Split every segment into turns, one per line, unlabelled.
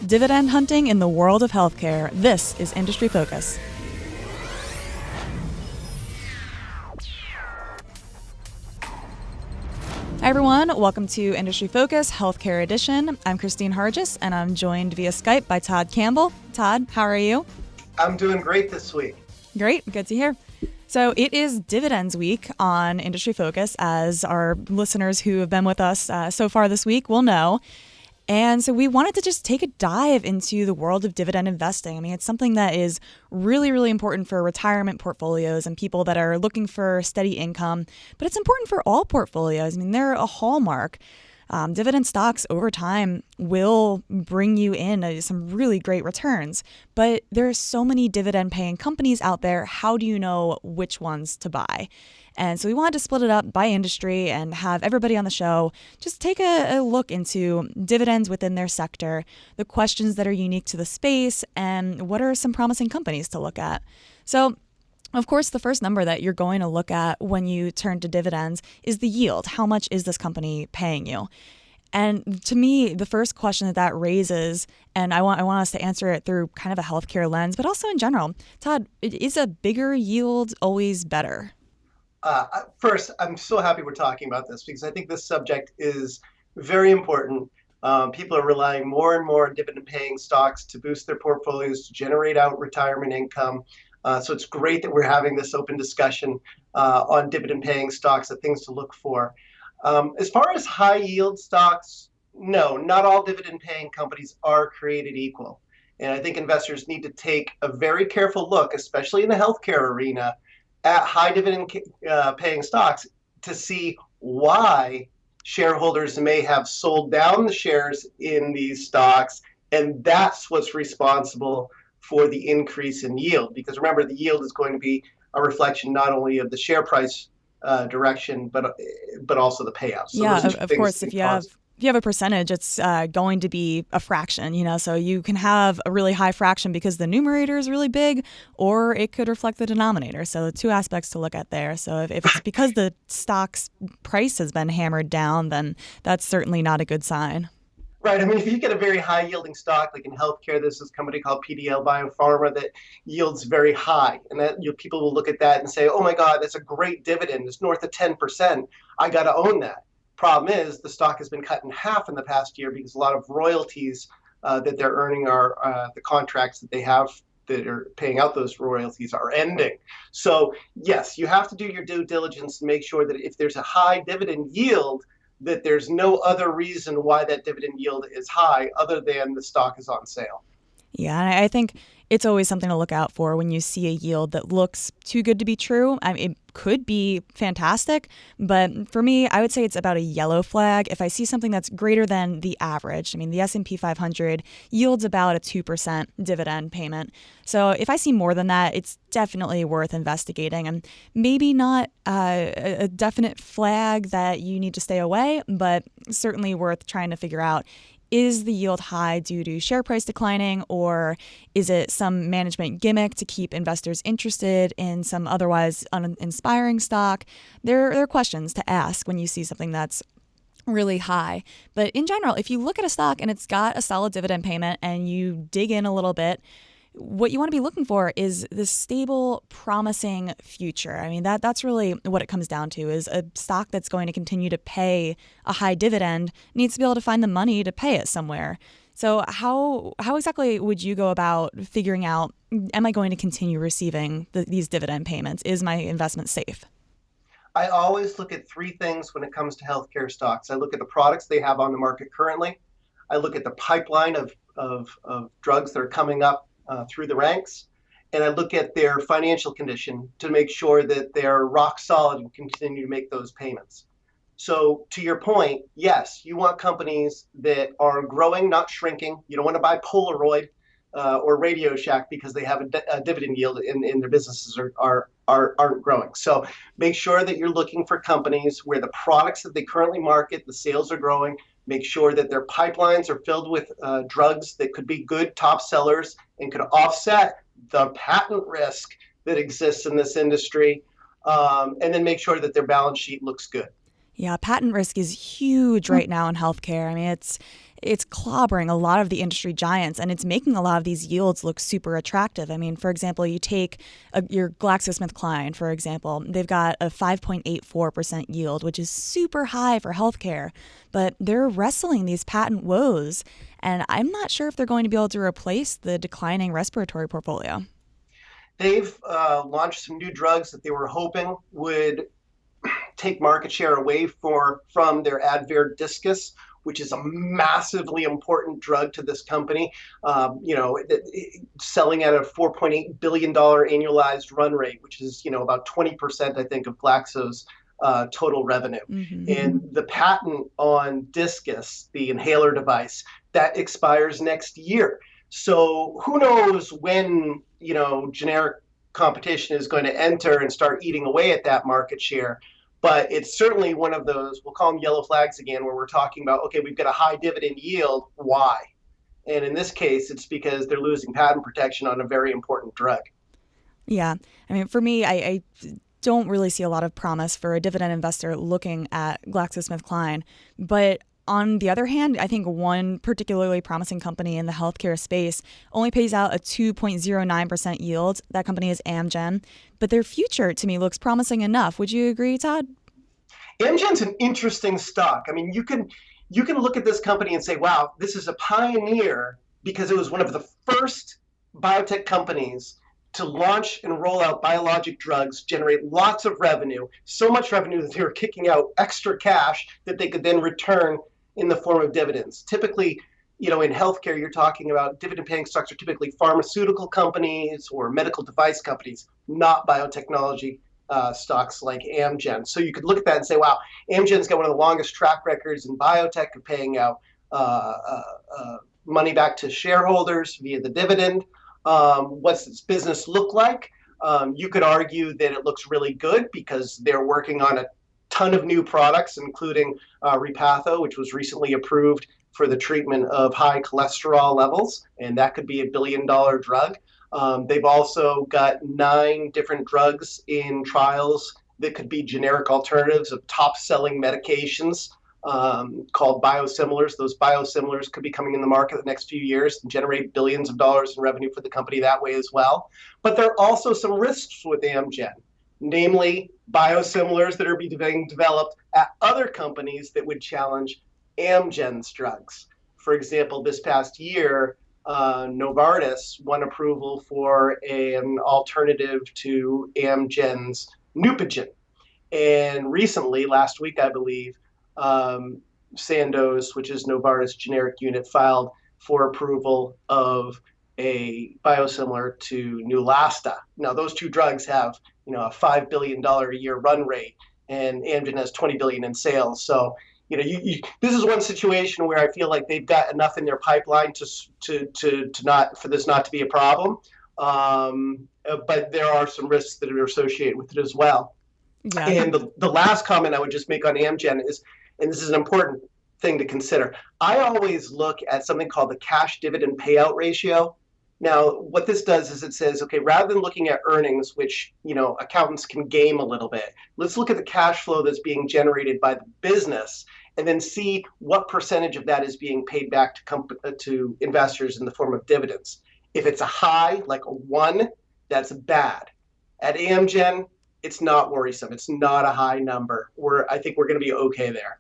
Dividend hunting in the world of healthcare. This is Industry Focus. Hi everyone, welcome to Industry Focus Healthcare Edition. I'm Christine Hargis and I'm joined via Skype by Todd Campbell. Todd, how are you?
I'm doing great this week.
Great, good to hear. So it is Dividends Week on Industry Focus, as our listeners who have been with us so far this week will know. And so we wanted to just take a dive into the world of dividend investing. I mean, it's something that is really, really important for retirement portfolios and people that are looking for steady income. But it's important for all portfolios. I mean, they're a hallmark. Dividend stocks over time will bring you in some really great returns. But there are so many dividend paying companies out there. How do you know which ones to buy? And so we wanted to split it up by industry and have everybody on the show just take a look into dividends within their sector, the questions that are unique to the space, and what are some promising companies to look at. So, of course, the first number that you're going to look at when you turn to dividends is the yield. How much is this company paying you? And to me, the first question that raises, and I want us to answer it through kind of a healthcare lens, but also in general, Todd, is a bigger yield always better?
First, I'm so happy we're talking about this because I think this subject is very important. People are relying more and more on dividend-paying stocks to boost their portfolios, to generate out retirement income. So it's great that we're having this open discussion on dividend-paying stocks, the things to look for. As far as high-yield stocks, no, not all dividend-paying companies are created equal. And I think investors need to take a very careful look, especially in the healthcare arena, at high dividend paying stocks to see why shareholders may have sold down the shares in these stocks, and that's what's responsible for the increase in yield. Because remember, the yield is going to be a reflection not only of the share price direction, but also the payout.
So of course, if you have a percentage, it's going to be a fraction, so you can have a really high fraction because the numerator is really big, or it could reflect the denominator. So two aspects to look at there. So if it's because the stock's price has been hammered down, then that's certainly not a good sign.
Right. I mean, if you get a very high yielding stock, like in healthcare, there's this company called PDL Biopharma that yields very high. And that people will look at that and say, oh my God, that's a great dividend. It's north of 10%. I got to own that. Problem is, the stock has been cut in half in the past year because a lot of royalties that they're earning are the contracts that they have that are paying out those royalties are ending. So yes, you have to do your due diligence and make sure that if there's a high dividend yield, that there's no other reason why that dividend yield is high other than the stock is on sale.
Yeah, and I think it's always something to look out for when you see a yield that looks too good to be true. I mean, it could be fantastic, but for me, I would say it's about a yellow flag. If I see something that's greater than the average, I mean, the S&P 500 yields about a 2% dividend payment. So if I see more than that, it's definitely worth investigating, and maybe not a definite flag that you need to stay away, but certainly worth trying to figure out. Is the yield high due to share price declining, or is it some management gimmick to keep investors interested in some otherwise uninspiring stock? There are questions to ask when you see something that's really high. But in general, if you look at a stock and it's got a solid dividend payment and you dig in a little bit, what you want to be looking for is this stable, promising future. I mean, that's really what it comes down to, is a stock that's going to continue to pay a high dividend needs to be able to find the money to pay it somewhere. So how exactly would you go about figuring out, am I going to continue receiving these dividend payments? Is my investment safe?
I always look at three things when it comes to healthcare stocks. I look at the products they have on the market currently. I look at the pipeline of drugs that are coming up through the ranks, and I look at their financial condition to make sure that they're rock solid and continue to make those payments. So to your point, yes, you want companies that are growing, not shrinking. You don't want to buy Polaroid or Radio Shack because they have a dividend yield in their businesses aren't growing. So make sure that you're looking for companies where the products that they currently market, the sales are growing. Make sure that their pipelines are filled with drugs that could be good top sellers and could offset the patent risk that exists in this industry, and then make sure that their balance sheet looks good.
Yeah, patent risk is huge right now in healthcare. I mean, it's clobbering a lot of the industry giants, and it's making a lot of these yields look super attractive. I mean, for example, you take your GlaxoSmithKline, for example, they've got a 5.84% yield, which is super high for healthcare, but they're wrestling these patent woes, and I'm not sure if they're going to be able to replace the declining respiratory portfolio.
They've launched some new drugs that they were hoping would take market share away from their Advair Diskus, which is a massively important drug to this company. Selling at a $4.8 billion annualized run rate, which is about 20%, I think, of Glaxo's total revenue. And the patent on Diskus, the inhaler device, that expires next year. So who knows when generic competition is going to enter and start eating away at that market share. But it's certainly one of those, we'll call them yellow flags again, where we're talking about, okay, we've got a high dividend yield. Why? And in this case, it's because they're losing patent protection on a very important drug.
Yeah. I mean, for me, I don't really see a lot of promise for a dividend investor looking at GlaxoSmithKline. But on the other hand, I think one particularly promising company in the healthcare space only pays out a 2.09% yield. That company is Amgen. But their future, to me, looks promising enough. Would you agree, Todd?
Amgen's an interesting stock. I mean, you can look at this company and say, wow, this is a pioneer because it was one of the first biotech companies to launch and roll out biologic drugs, generate lots of revenue, so much revenue that they were kicking out extra cash that they could then return in the form of dividends. Typically, in healthcare, you're talking about dividend-paying stocks are typically pharmaceutical companies or medical device companies, not biotechnology stocks like Amgen. So you could look at that and say, wow, Amgen's got one of the longest track records in biotech of paying out money back to shareholders via the dividend. What's its business look like? You could argue that it looks really good because they're working on a ton of new products, including Repatho, which was recently approved for the treatment of high cholesterol levels, and that could be $1 billion drug. They've also got 9 different drugs in trials that could be generic alternatives of top-selling medications called biosimilars. Those biosimilars could be coming in the market in the next few years and generate billions of dollars in revenue for the company that way as well. But there are also some risks with Amgen, namely biosimilars that are being developed at other companies that would challenge Amgen's drugs. For example, this past year, Novartis won approval for an alternative to Amgen's Neupogen. And recently, last week, I believe, Sandoz, which is Novartis' generic unit, filed for approval of a biosimilar to Neulasta. Now, those two drugs have, a $5 billion a year run rate, and Amgen has $20 billion in sales. So, this is one situation where I feel like they've got enough in their pipeline to not for this not to be a problem. But there are some risks that are associated with it as well.
Yeah.
And the last comment I would just make on Amgen is, and this is an important thing to consider, I always look at something called the cash dividend payout ratio. Now, what this does is it says, okay, rather than looking at earnings, which, accountants can game a little bit, let's look at the cash flow that's being generated by the business and then see what percentage of that is being paid back to investors in the form of dividends. If it's a high, like a 1, that's bad. At Amgen, it's not worrisome. It's not a high number. I think we're going to be okay there.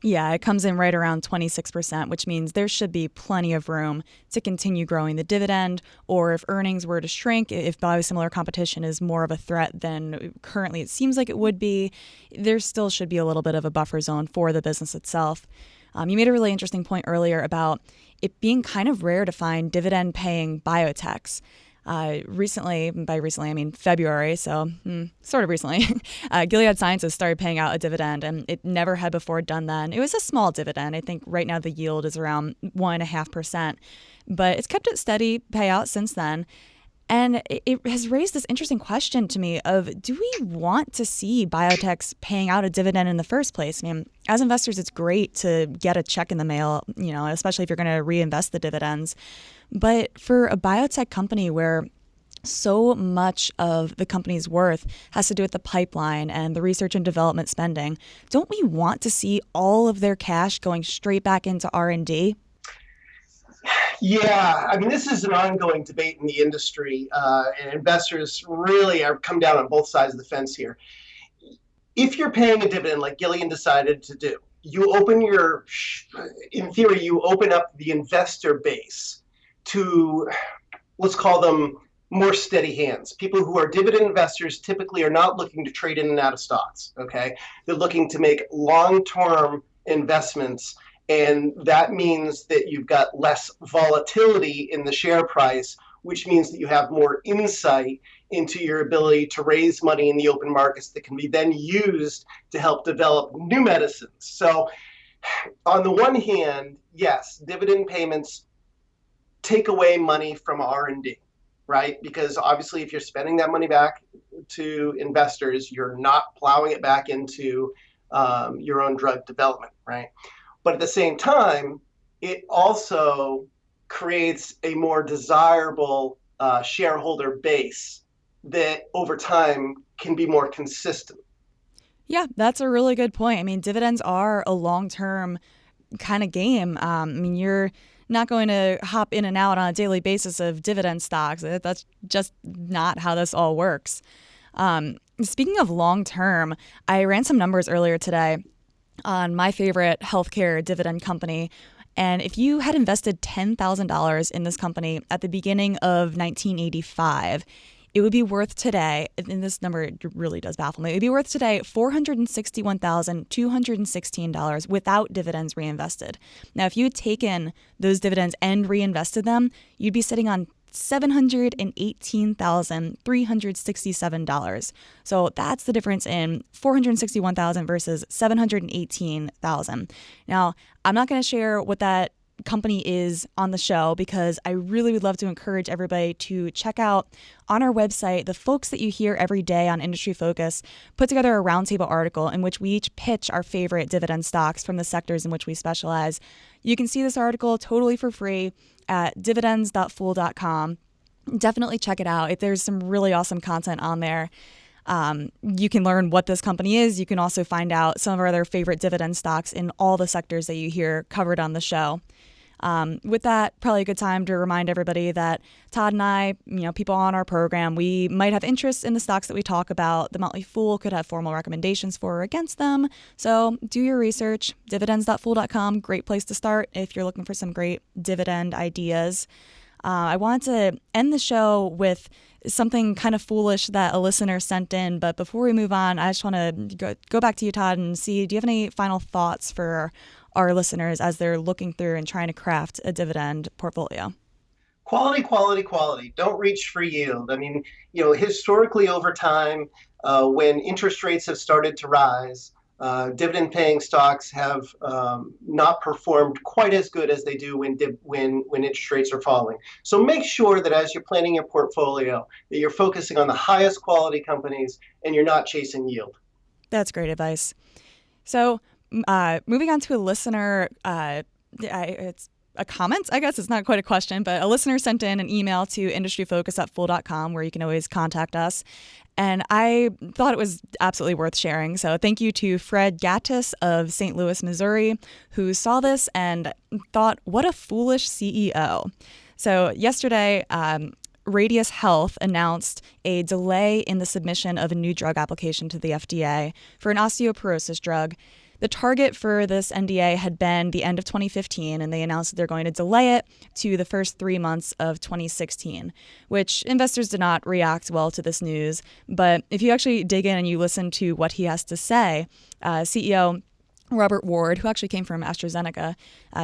Yeah, it comes in right around 26%, which means there should be plenty of room to continue growing the dividend, or if earnings were to shrink, if biosimilar competition is more of a threat than currently it seems like it would be, there still should be a little bit of a buffer zone for the business itself. You made a really interesting point earlier about it being kind of rare to find dividend-paying biotechs. Recently, by recently I mean February, so sort of recently, Gilead Sciences started paying out a dividend, and it never had before done that. And it was a small dividend. I think right now the yield is around 1.5%, but it's kept it steady payout since then. And it has raised this interesting question to me of, do we want to see biotechs paying out a dividend in the first place? I mean, as investors, it's great to get a check in the mail, especially if you're going to reinvest the dividends. But for a biotech company where so much of the company's worth has to do with the pipeline and the research and development spending, don't we want to see all of their cash going straight back into R&D?
Yeah, I mean, this is an ongoing debate in the industry, and investors really are come down on both sides of the fence here. If you're paying a dividend like Gillian decided to do, you open your, in theory, you open up the investor base to, let's call them more steady hands. People who are dividend investors typically are not looking to trade in and out of stocks. Okay, they're looking to make long-term investments, and that means that you've got less volatility in the share price, which means that you have more insight into your ability to raise money in the open markets that can be then used to help develop new medicines. So on the one hand, yes, dividend payments take away money from R&D, right? Because obviously if you're spending that money back to investors, you're not plowing it back into your own drug development, right? But at the same time, it also creates a more desirable shareholder base that over time can be more consistent.
Yeah, that's a really good point. I mean, dividends are a long-term kind of game. I mean, you're not going to hop in and out on a daily basis of dividend stocks. That's just not how this all works. Speaking of long-term, I ran some numbers earlier today on my favorite healthcare dividend company. And if you had invested $10,000 in this company at the beginning of 1985, it would be worth today, and this number really does baffle me, it would be worth today $461,216 without dividends reinvested. Now, if you had taken those dividends and reinvested them, you'd be sitting on $718,367. So that's the difference in $461,000 versus $718,000. Now, I'm not going to share what that company is on the show because I really would love to encourage everybody to check out on our website. The folks that you hear every day on Industry Focus put together a roundtable article in which we each pitch our favorite dividend stocks from the sectors in which we specialize. You can see this article totally for free at dividends.fool.com. Definitely check it out. There's some really awesome content on there. You can learn what this company is. You can also find out some of our other favorite dividend stocks in all the sectors that you hear covered on the show. With that, probably a good time to remind everybody that Todd and I, people on our program, we might have interest in the stocks that we talk about. The Motley Fool could have formal recommendations for or against them. So do your research. Dividends.fool.com, great place to start if you're looking for some great dividend ideas. I wanted to end the show with something kind of foolish that a listener sent in. But before we move on, I just want to go back to you, Todd, and see, do you have any final thoughts for our listeners as they're looking through and trying to craft a dividend portfolio?
Quality, quality, quality. Don't reach for yield. I mean, historically over time, when interest rates have started to rise, dividend paying stocks have not performed quite as good as they do when interest rates are falling. So make sure that as you're planning your portfolio, that you're focusing on the highest quality companies and you're not chasing yield.
That's great advice. So moving on to a listener, it's a comment, I guess. It's not quite a question, but a listener sent in an email to industryfocus@fool.com where you can always contact us. And I thought it was absolutely worth sharing. So thank you to Fred Gattis of St. Louis, Missouri, who saw this and thought, what a foolish CEO. So yesterday, Radius Health announced a delay in the submission of a new drug application to the FDA for an osteoporosis drug. The target for this NDA had been the end of 2015, and they announced that they're going to delay it to the first 3 months of 2016, which investors did not react well to this news. But if you actually dig in and you listen to what he has to say, CEO Robert Ward, who actually came from AstraZeneca,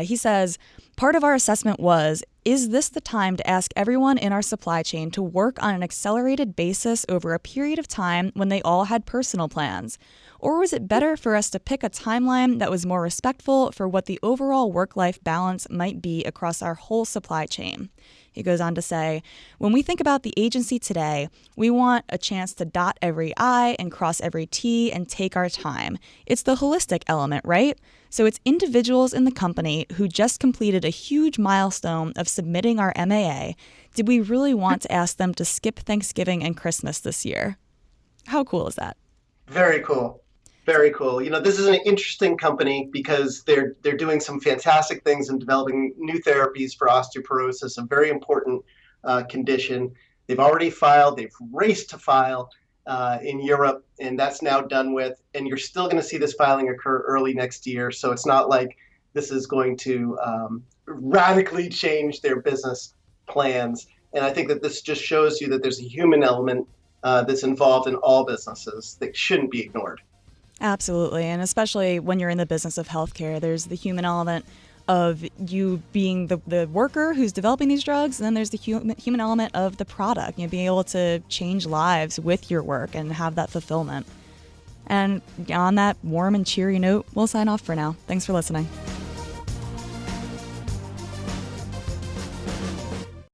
he says, part of our assessment was, is this the time to ask everyone in our supply chain to work on an accelerated basis over a period of time when they all had personal plans? Or was it better for us to pick a timeline that was more respectful for what the overall work-life balance might be across our whole supply chain? He goes on to say, when we think about the agency today, we want a chance to dot every I and cross every T and take our time. It's the holistic element, right? So it's individuals in the company who just completed a huge milestone of submitting our MAA. Did we really want to ask them to skip Thanksgiving and Christmas this year? How cool is that?
Very cool. Very cool. This is an interesting company because they're doing some fantastic things in developing new therapies for osteoporosis, a very important condition. They've already filed. They've raced to file in Europe, and that's now done with. And you're still going to see this filing occur early next year. So it's not like this is going to radically change their business plans. And I think that this just shows you that there's a human element that's involved in all businesses that shouldn't be ignored.
Absolutely. And especially when you're in the business of healthcare, there's the human element of you being the worker who's developing these drugs. And then there's the human element of the product, being able to change lives with your work and have that fulfillment. And on that warm and cheery note, we'll sign off for now. Thanks for listening.